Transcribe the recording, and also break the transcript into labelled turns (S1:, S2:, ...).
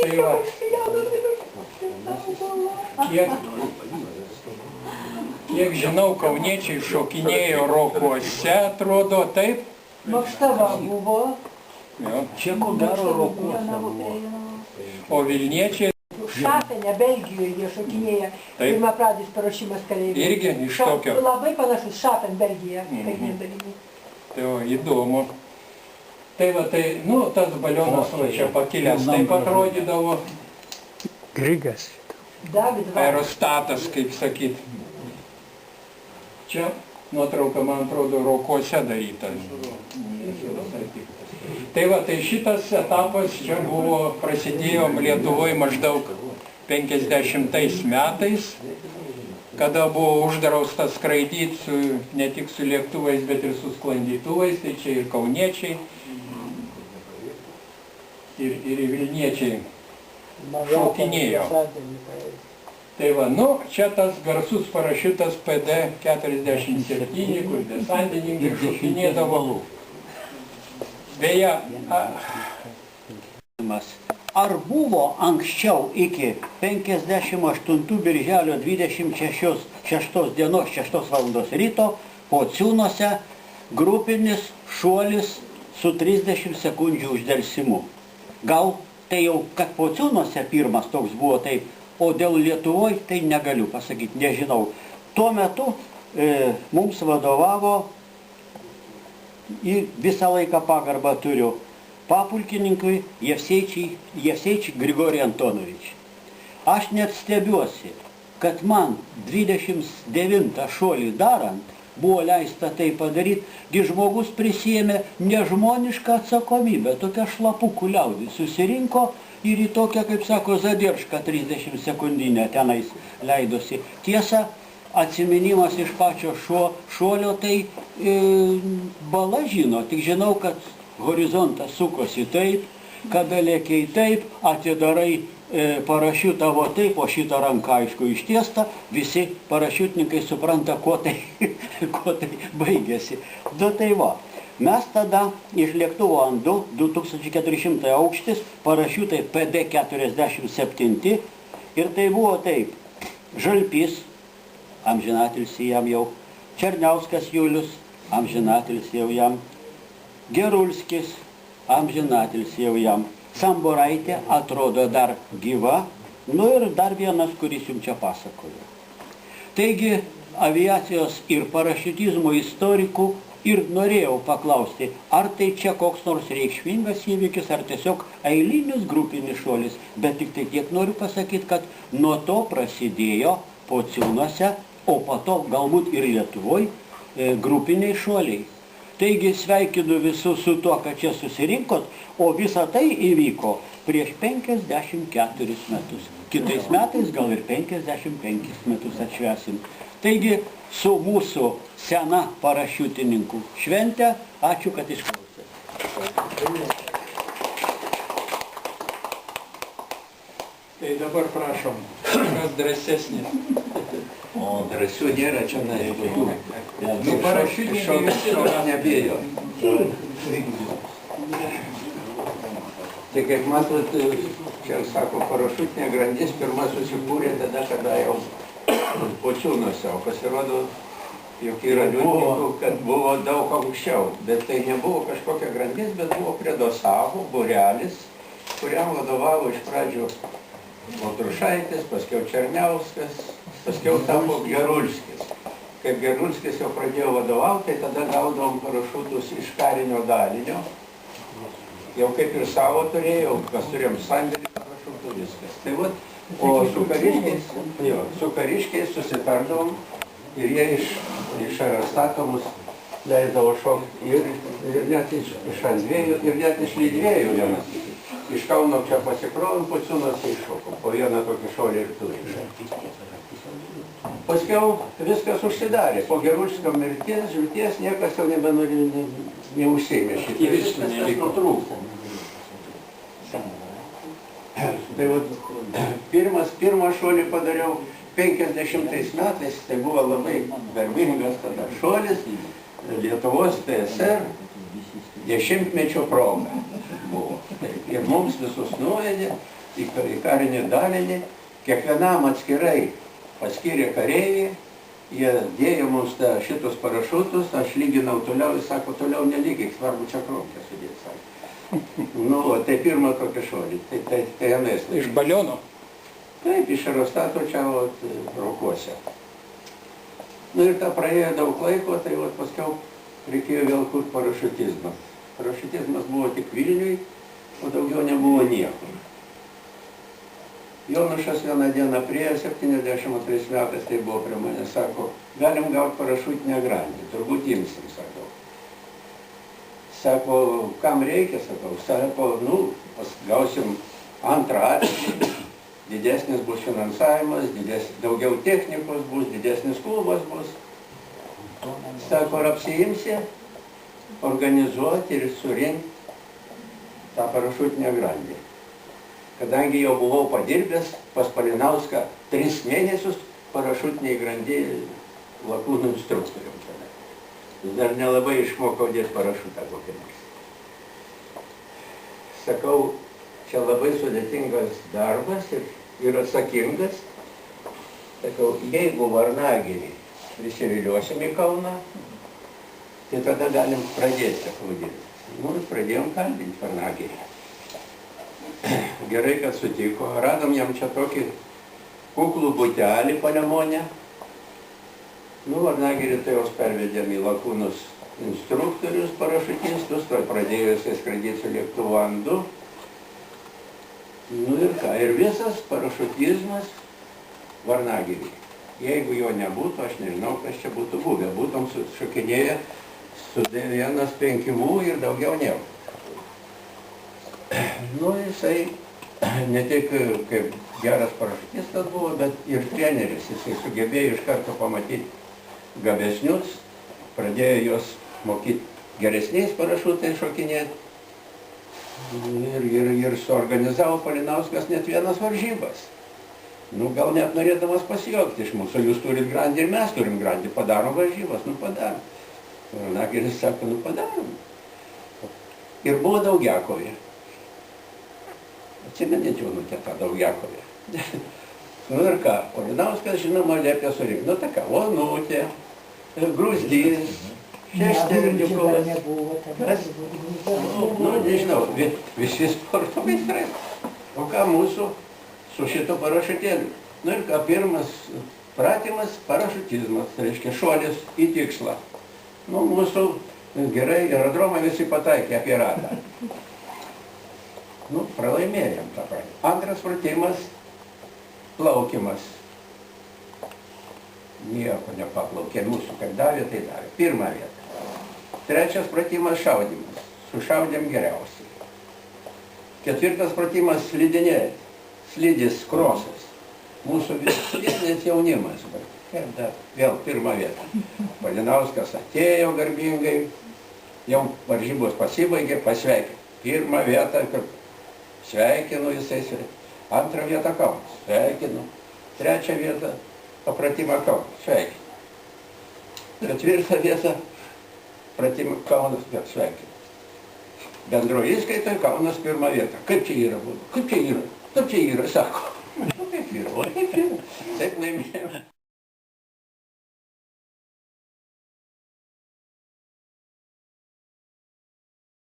S1: Tai va, kiek žinau, kauniečiai šokinėjo rokuose, atrodo, taip?
S2: Makštava buvo.
S1: Jo.
S3: Čia ko gero rokuose buvo.
S1: O Vilniečiai
S2: Šafene, Belgijoje jie šokinėja. Pirmapradis paruošimas kareivių.
S1: irgi iš tokio.
S2: Labai panašus Šafen, Belgija, karinė dalimi.
S1: Tai o, įdomu. Tai va, tai, nu, tas balionas va čia pakilęs, taip atrodydavo.
S3: Grigas.
S1: Aerostatas, kaip sakyt. Čia nuotrauka, man atrodo, rokuose daryta. Tai va, tai šitas etapas čia buvo, prasidėjo Lietuvoje maždaug 50 metais, kada buvo uždrausta skraidyti ne tik su lėktuvais, bet ir su sklandytuvais, tai čia ir kauniečiai, ir Vilniečiai šokinėjo. Tai va, nu, čia tas garsus parašiutas PD-47, kur desantininkai šokinėdavo. Beje,
S3: ar buvo anksčiau iki 58 birželio 26 dienos 6 valandos ryto Pociūnuose grupinis šuolis su 30 sekundžių uždelsimu? Gal tai jau, kad Pociūnuose pirmas toks buvo taip, o dėl Lietuvoje tai negaliu pasakyti, nežinau. Tuo metu mums vadovavo, į visą laiką pagarbą turiu, papulkininkui Jevseičiui Grigorijui Antonovičiui. Aš net stebiuosi, kad man 29 šuolį darant buvo leista tai padaryti, gi žmogus prisėmė nežmonišką atsakomybę, tokia šlapukų liaudį susirinko ir į tokią, kaip sako, zadiršką 30 sekundinę tenais leidosi. Tiesa, atsiminimas iš pačio šuolio, tai bala žino, tik žinau, kad horizontas sukosi taip, kada lėkiai taip, atidarai parašiutą vo taip, o šitą ranką aišku ištiesta, visi parašiutininkai supranta, kuo tai baigėsi. Du tai va, mes tada iš lėktuvo ant 2400 aukštis, parašiutai PD-47 ir tai buvo taip, Žalpys, amžinatilsį jam jau, Černiauskas Julius, amžinatilsį jau jam, Gerulskis, amžinatilsį jau jam, Samboraitė atrodo dar gyva, nu ir dar vienas, kuris jums čia pasakojo. Taigi, aviacijos ir parašiutizmo istorikų ir norėjau paklausti, ar tai čia koks nors reikšmingas įvykis, ar tiesiog eilinis grupinis šuolis, bet tik tai tiek noriu pasakyti, kad nuo to prasidėjo Pociūnuose, o po to galbūt ir Lietuvoje grupiniai šuoliai. Taigi sveikinu visus su tuo, kad čia susirinkot, o visa tai įvyko prieš 54 metus. Kitais metais gal ir 55 metus atšvęsim. Taigi su mūsų sena parašiutininkų švente, ačiū, kad išklausėte.
S1: tai dabar prašom, kas drąsesnė.
S4: O drąsių nėra čia naivų.
S1: Nu, parašiutininkai visi
S4: nebėjo. Tai kaip matot, čia sako, parašiutinė grandis pirma susikūrė tada, kada jau Pociūnuose, o pasirodo, jog yra liudininkų, kad buvo daug anksčiau. Bet tai nebuvo kažkokia grandis, bet buvo prie Dosavo būrelis, kuriam vadovavo iš pradžių Baltrušaitis, paskiau Černiauskas, paskiau tapo Gerulskis. Kaip Gerulskis jau pradėjo vadovauti, tai tada gaudavom parašutus iš karinio dalinio. Jau kaip ir savo turėjau, kas turėjom sandėlį parašutų, viskas. Tai vat, o su kariškiais susitardavom ir jie iš Aerostato mus leidavo šokti ir net iš Andviejų, ir net iš Lydviejų vienas. Iš Kauno čia pasikrovim, Pociūnuose iššokom, po vieną tokį šuolį ir turi. Paskiau viskas užsidarė, po Gerulskio mirties, žūties niekas jau neužsėmė šitą. Ir viskas nutrūko. Tai pirmą šuolį padariau 50 metais, tai buvo labai garbingas tada šuolis Lietuvos TSR 10-mečio proga buvo. Ir mums visus nuvedė į karinį dalinį, kiekvienam atskirai paskyrė kareivį, jie dėjo mums šitus parašutus, aš lyginau toliau, jis sako, toliau nelygiai, svarbu čia kraukę sudėti, sakė. Nu, tai pirmą tokį šuolį, tai anais.
S1: Iš baliono?
S4: Taip, iš aerostato čia Raukuose. Nu ir ta praėjo daug laiko, tai paskiau reikėjo vėl kurti parašutizmą. Parašutizmas buvo tik Vilniui, o daugiau nebuvo niekur. Jonušas vieną dieną priejo 72 metais, tai buvo prie mane, sako, galim gauti parašutinę grandį, turbūt imsim, sakau. Sako, kam reikia, sako, nu, gausim antrą atlygį, didesnis bus finansavimas, daugiau technikos bus, didesnis klubas bus. Sako, ar apsiimsi organizuoti ir surinkti tą parašutinę grandį. Kadangi jau buvau padirbęs pas Palinauską 3 mėnesius parašutiniai grandį lakūnų instruktorium. Dar nelabai išmokau dėti parašutą kokį nors. Sakau, čia labai sudėtingas darbas ir atsakingas. Sakau, jeigu Varnagirį prisiviliuosim į Kauną, tai tada galim pradėti, sakau, dirbti. Nu, pradėjom kalbinti Varnagirį. Gerai, kad sutiko. Radom jam čia tokį kuklų butelį Panemonę. Nu, Varnagirį tai jos pervedėm į lakūnus instruktorius parašutistus, tai pradėjo jisai skraidyti su lėktuvu Andu. Nu ir ką, ir visas parašutizmas Varnagirį. Jeigu jo nebūtų, aš nežinau, kas čia būtų buvę. Būtum šokinėję su D1-5 ir daugiau nėra. Nu, jisai ne tik kaip geras parašutistas buvo, bet ir treneris. Jisai sugebėjo iš karto pamatyti gabesnius, pradėjo juos mokyti geresniais parašutais šokinėti. Ir suorganizavo Palinauskas net vienas varžybas. Nu, gal net norėdamas pasijuokti iš mūsų, jūs turit grandį ir mes turim grandį, padarom varžybas, nu padarom. Varnagiris sako, nu padarom. Ir buvo Daugiakovė. Atsimenėt jaunutę tą Daugiakovę. Nu ir ką, Palinauskas, žinoma, liepė surinkti. Nu, tai ką, Onutė, Gruzdys, Šešterniukovas. Nu, nežinau, visi sporto meistrai. O ką mūsų su šito parašutėliu? Nu ir ką, pirmas pratimas parašutizmas, tai reiškia šuolis į tikslą. Nu, mūsų gerai, aerodromą visi pataikė apie ratą. Nu, pralaimėjom tą pratimą. Antras pratimas – plaukimas. Nieko nepaplaukė, mūsų kaip davė, tai davė. Pirmą vietą. Trečias pratimas – šaudymas. Sušaudėm geriausiai. Ketvirtas pratimas – slidinėti. Slidis, krosas. Mūsų slidinės jaunimas. Vėl pirmą vietą. Palinauskas atėjo garbingai, jau varžybos pasibaigė, pasveikė. Pirmą vietą, kad sveikinu jisai, antrą vietą Kaunas, sveikinu, trečią vietą papratimą Kaunas, sveikinu, ketvirtą vietą pratimą Kaunas, sveikinu. Bendroje įskaitoje Kaunas pirmą vietą. Kaip čia yra, sako. Kaip yra, o taip yra, taip laimėjome.